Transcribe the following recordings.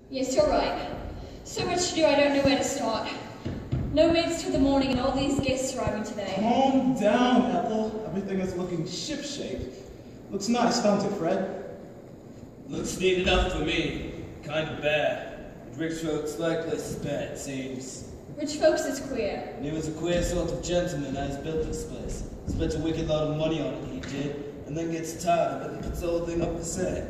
Yes, you're right. So much to do, I don't know where to start. No maids till the morning and all these guests arriving today. Calm down, Ethel. Everything is looking shipshape. Looks nice, don't it, Fred? Looks neat enough for me. Kind of bad. Rich folks like this is bad, it seems. Rich folks is queer. He was a queer sort of gentleman that has built this place. Spent a wicked lot of money on it, he did, and then gets tired of it and puts the whole thing up for sale.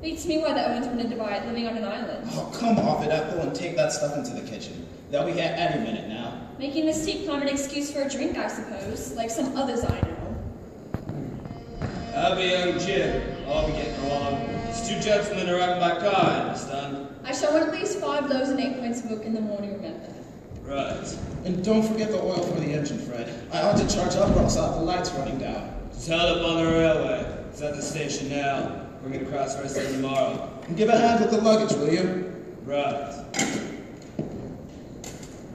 Beats me why the Owens wanted to buy it living on an island. Oh, come off it, Ethel, and take that stuff into the kitchen. They'll be here any minute now. Making this tea climb an excuse for a drink, I suppose, like some others I know. I'll be young Jim. I'll be getting along. These two gentlemen are having my car, I understand. I shall want at least 5 loaves and 8 pints of milk in the morning, remember. Right. And don't forget the oil for the engine, Fred. I ought to charge up or else I'll have the lights running down. It's held up on the railway. It's at the station now. Bring it across the rest of tomorrow. And give a hand with the luggage, will you? Right.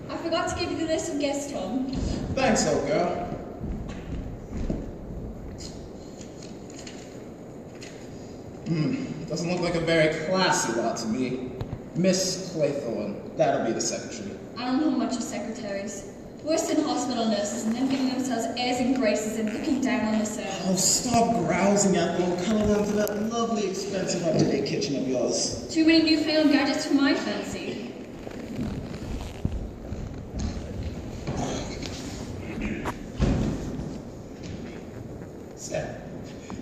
I forgot to give you the list of guests, Tom. Thanks, old girl. Doesn't look like a very classy lot to me. Miss Claythorne. That'll be the secretary. I don't know much of secretaries. Worse than hospital nurses and them giving themselves airs and graces and looking down on the servants. Oh, stop grousing at them. Come along to that lovely, expensive, up-to-date kitchen of yours. Too many newfangled gadgets for my fancy. So,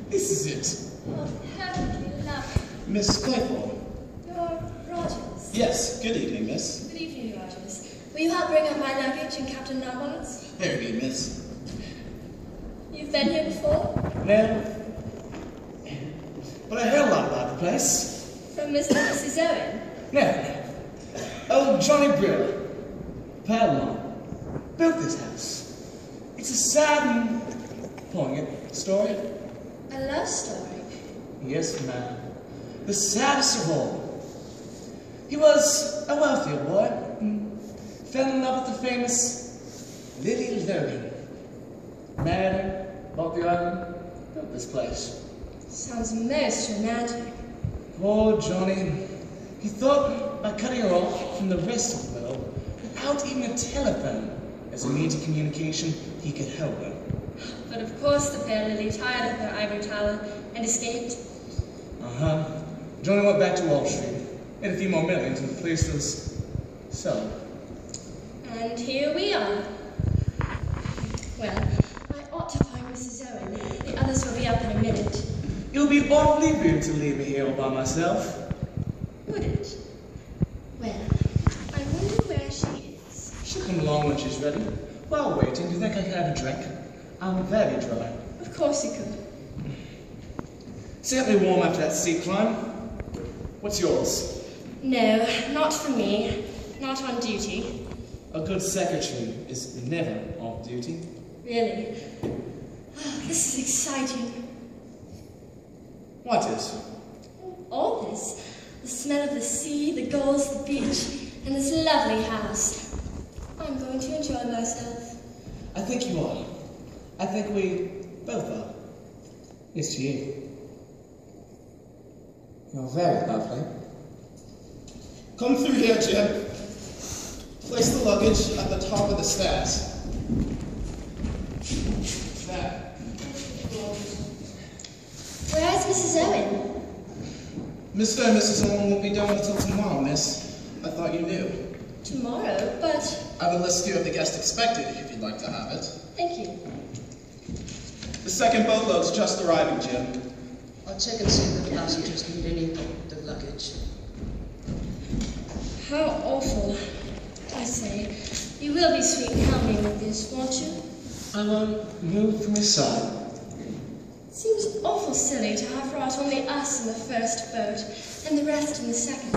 this is it. Oh, heavenly love. Miss Claythorne. You're Rogers. Yes, good evening, miss. Good evening, Rogers. Will you help bring up my luggage and Captain Lombard's? Very good, miss. You've been here before? No. But I heard a lot about the place. From Mr. and Mrs. Owen? No. Oh, Johnny Brewer. Padlock. Built this house. It's a sad and poignant story. A love story? Yes, ma'am. The saddest of all. He was a wealthy boy. Fell in love with the famous Lily Logan. Married her, bought the island, built this place. Sounds most romantic. Poor Johnny. He thought by cutting her off from the rest of the world, without even a telephone as a means of communication, he could help her. But of course the fair Lily tired of her ivory tower and escaped. Uh-huh. Johnny went back to Wall Street, made a few more millions, and the place was sold. And here we are. Well, I ought to find Mrs. Owen. The others will be up in a minute. It would be awfully rude to leave me here all by myself. Would it? Well, I wonder where she is. She'll come along when she's ready. While waiting, do you think I could have a drink? I'm very dry. Of course you could. Certainly warm after that sea climb. What's yours? No, not for me. Not on duty. A good secretary is never off duty. Really? Oh, this is exciting. What is? All this. The smell of the sea, the gulls, the beach, and this lovely house. I'm going to enjoy myself. I think you are. I think we both are. Yes, to you. You're very lovely. Come through here, Jim. Place the luggage at the top of the stairs. There. Where is Mrs. Owen? Mr. and Mrs. Owen won't be done until tomorrow, miss. I thought you knew. Tomorrow, but... I have a list here of the guests expected, if you'd like to have it. Thank you. The second boatload's just arriving, Jim. I'll check and see if the passengers need any of the luggage. How awful. I say, you will be sweet and help me with this, won't you? I won't move from his side. Seems awful silly to have brought only us in the first boat and the rest in the second.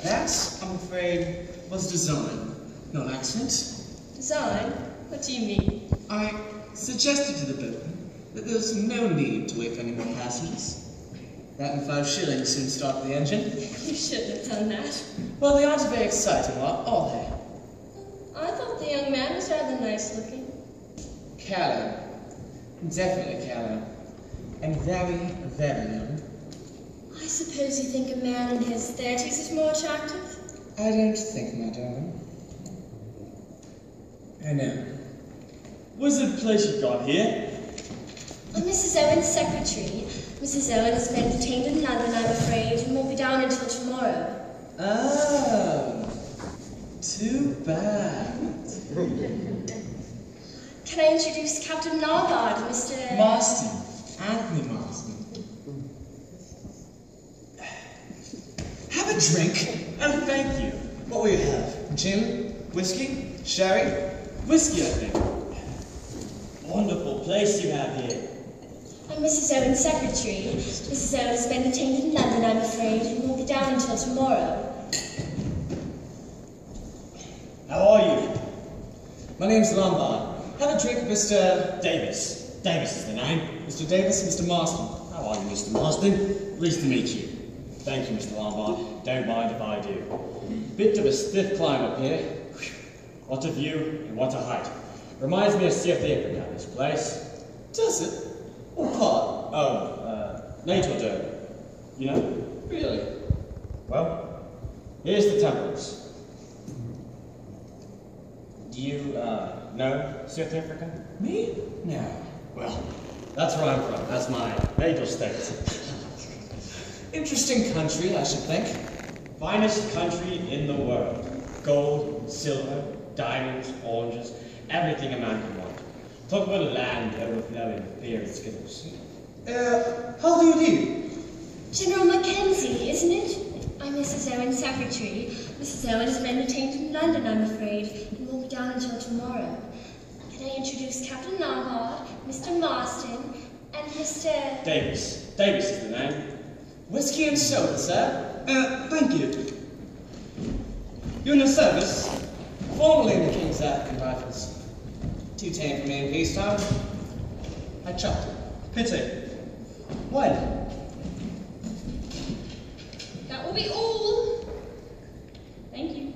That, I'm afraid, was design, not accident. Design? What do you mean? I suggested to the boatman that there was no need to wait for any more passengers. That and 5 shillings soon started the engine. You shouldn't have done that. Well, they aren't a very exciting lot, are they? I thought the young man was rather nice looking. Callow. Definitely callow. And very, very young. I suppose you think a man in his 30s is more attractive? I don't think, my darling. I know. What's the place you've got here? I'm Mrs. Owen's secretary. Mrs. Owen has been detained in London, I'm afraid, and won't be down until tomorrow. Oh, too bad. Can I introduce Captain Narbard, Mr. Marston. Anthony Marston. Have a drink. Oh, thank you. What will you have? Gin? Whiskey? Sherry? Whiskey, I think. Wonderful place you have here. I'm Mrs. Owen's secretary. Mrs. Owen has been detained in London, I'm afraid, and won't be down until tomorrow. How are you? My name's Lombard. Have a drink, Mr. Davis. Davis is the name. Mr. Davis, Mr. Marston. How are you, Mr. Marsden? Pleased to meet you. Thank you, Mr. Lombard. Don't mind if I do. Bit of a stiff climb up here. What a view and what a height. Reminds me of South Africa, this place. Does it? What part? Claythorne. You know? Really? Well, here's the temples. Do you, know South Africa? Me? No. Well, that's where I'm from. That's my natal state. Interesting country, I should think. Finest country in the world. Gold, silver, diamonds, oranges, everything a man can want. Talk about a land overflowing with beer and skittles. How do you do? General Mackenzie, isn't it? I'm Mrs. Owen's secretary. Mrs. Owen has been detained in London, I'm afraid, and won't be down until tomorrow. Can I introduce Captain Narbard, Mr. Marston, and Mr. Davis. Davis is the name. Whiskey and soda, sir? Thank you. You in the service? Formerly in the King's African Rifles. Too tame for me in peacetime. I chopped it. Pity. When? That will be all. Thank you.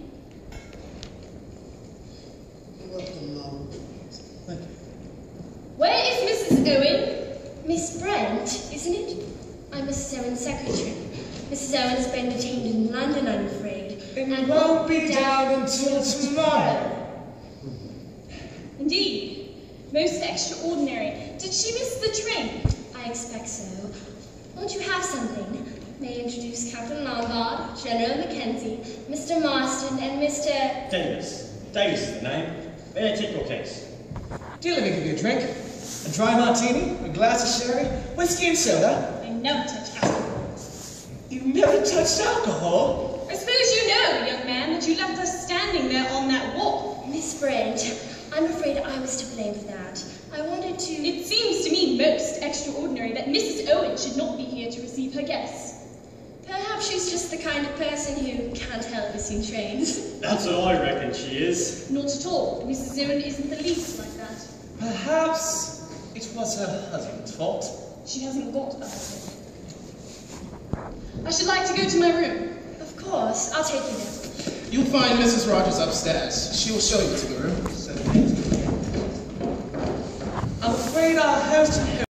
You're welcome, Mom. Thank you. Where is Mrs. Owen? Miss Brent, isn't it? I'm Mrs. Owen's secretary. Mrs. Owen has been detained in London, I'm afraid, And won't be down until tomorrow. Indeed. Most extraordinary. Did she miss the train? I expect so. Won't you have something? May I introduce Captain Lombard, General Mackenzie, Mr. Marston, and Mr. Davis. Davis is the name. May I take your case? Dear, let me give you a drink. A dry martini, a glass of sherry, whiskey and soda. I never touch alcohol. You've never touched alcohol? I suppose you know, young man, that you left us standing there on that wall. Miss Brent. I'm afraid I was to blame for that. I wanted to... It seems to me most extraordinary that Mrs. Owen should not be here to receive her guests. Perhaps she's just the kind of person who can't help missing trains. That's what I reckon she is. Not at all. Mrs. Owen isn't the least like that. Perhaps it was her husband's fault. She hasn't got a husband. I should like to go to my room. Of course, I'll take you there. You'll find Mrs. Rogers upstairs. She will show you to the room. I'm afraid our host and